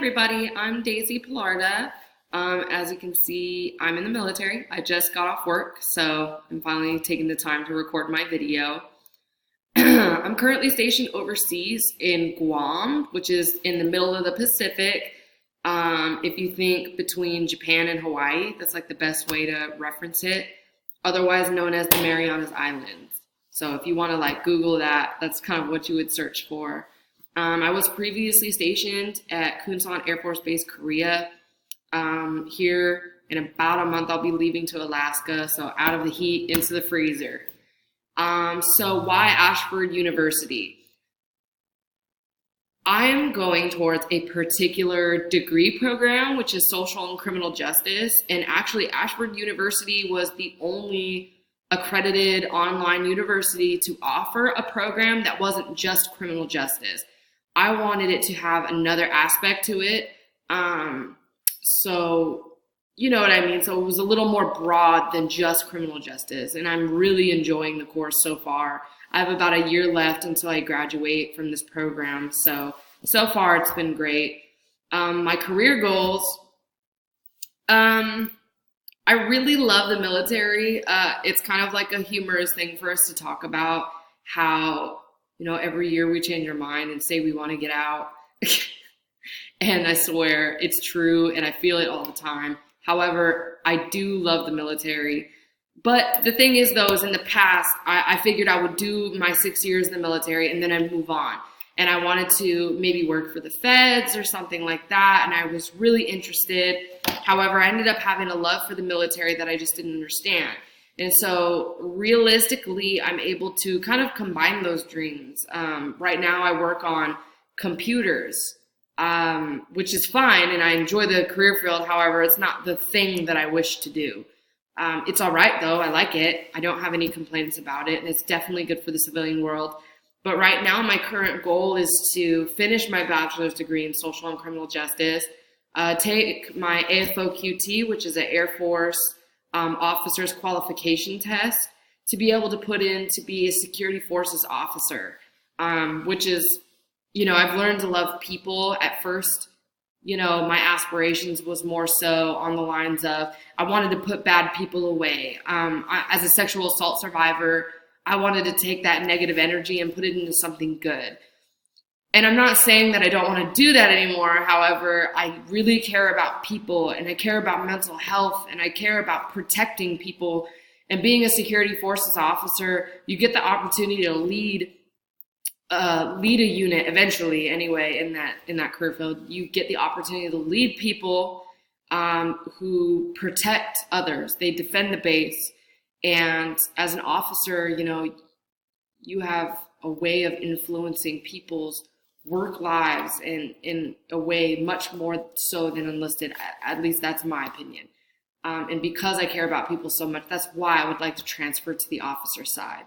everybody, I'm Daisy Pilarda. As you can see, I'm in the military. I just got off work, so I'm finally taking the time to record my video. I'm currently stationed overseas in Guam, which is in the middle of the Pacific. If you think between Japan and Hawaii, that's like the best way to reference it, otherwise known as the Marianas Islands. So if you want to like Google that, that's kind of what you would search for. I was previously stationed at Kunsan Air Force Base, Korea. Here in about a month, I'll be leaving to Alaska, so out of the heat into the freezer. So why Ashford University? I'm going towards a particular degree program, which is social and criminal justice. And actually, Ashford University was the only accredited online university to offer a program that wasn't just criminal justice. I wanted it to have another aspect to it. So, you know what I mean? So it was a little more broad than just criminal justice. And I'm really enjoying the course so far. I have about a year left until I graduate from this program. So far it's been great. My career goals, I really love the military. It's kind of like a humorous thing for us to talk about how, every year we change our mind and say we want to get out. And I swear it's true and I feel it all the time. However, I do love the military. But the thing is, though, is in the past, I figured I would do my 6 years in the military and then I'd move on. And I wanted to maybe work for the feds or something like that. And I was really interested. However, I ended up having a love for the military that I just didn't understand. And so realistically, I'm able to kind of combine those dreams. Right now, I work on computers, which is fine. And I enjoy the career field. However, it's not the thing that I wish to do. It's all right, though. I like it. I don't have any complaints about it. And it's definitely good for the civilian world. But right now, my current goal is to finish my bachelor's degree in social and criminal justice, take my AFO-QT, which is an Air Force officer's qualification test, to be able to put in to be a security forces officer, which is, I've learned to love people. At first, my aspirations was more so on the lines of I wanted to put bad people away. As a sexual assault survivor, I wanted to take that negative energy and put it into something good. And I'm not saying that I don't want to do that anymore. However, I really care about people and I care about mental health and I care about protecting people. And being a security forces officer, you get the opportunity to lead a unit eventually anyway in that career field. You get the opportunity to lead people who protect others. They defend the base. And as an officer, you have a way of influencing people's work lives and in a way much more so than enlisted. At least that's my opinion. And because I care about people so much, that's why I would like to transfer to the officer side.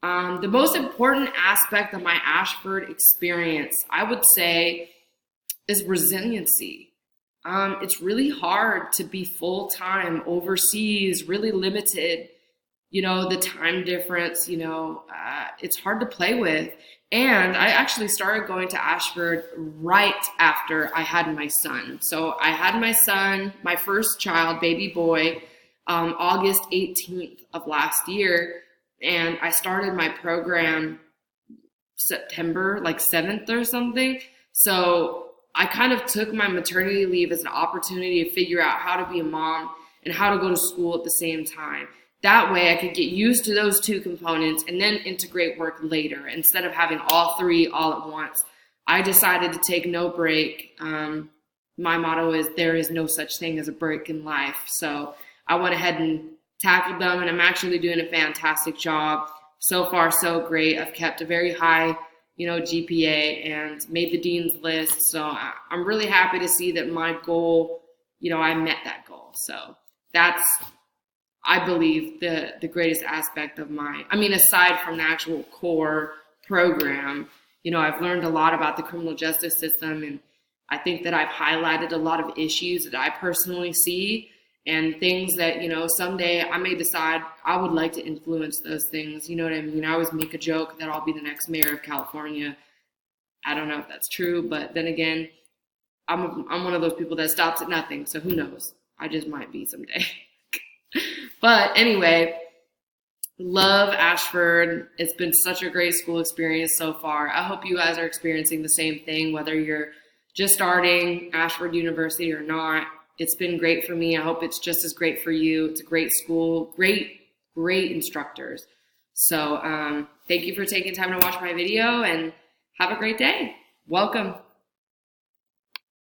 The most important aspect of my Ashford experience, I would say, is resiliency. It's really hard to be full-time overseas, really limited, the time difference, it's hard to play with. And I actually started going to Ashford right after I had my son. So I had my son, my first child, baby boy, August 18th of last year. And I started my program September, like 7th or something. So I kind of took my maternity leave as an opportunity to figure out how to be a mom and how to go to school at the same time. That way I could get used to those two components and then integrate work later instead of having all three all at once. I decided to take no break. My motto is there is no such thing as a break in life. So I went ahead and tackled them and I'm actually doing a fantastic job. So far, so great. I've kept a very high, GPA and made the dean's list. So I'm really happy to see that my goal, I met that goal. So that's, I believe, the greatest aspect of aside from the actual core program, I've learned a lot about the criminal justice system. And I think that I've highlighted a lot of issues that I personally see and things that, someday I may decide I would like to influence those things. You know what I mean? I always make a joke that I'll be the next mayor of California. I don't know if that's true, but then again, I'm one of those people that stops at nothing. So who knows? I just might be someday. But anyway, love Ashford. It's been such a great school experience so far. I hope you guys are experiencing the same thing, whether you're just starting Ashford University or not. It's been great for me. I hope it's just as great for you. It's a great school, great instructors. So thank you for taking time to watch my video and have a great day. Welcome.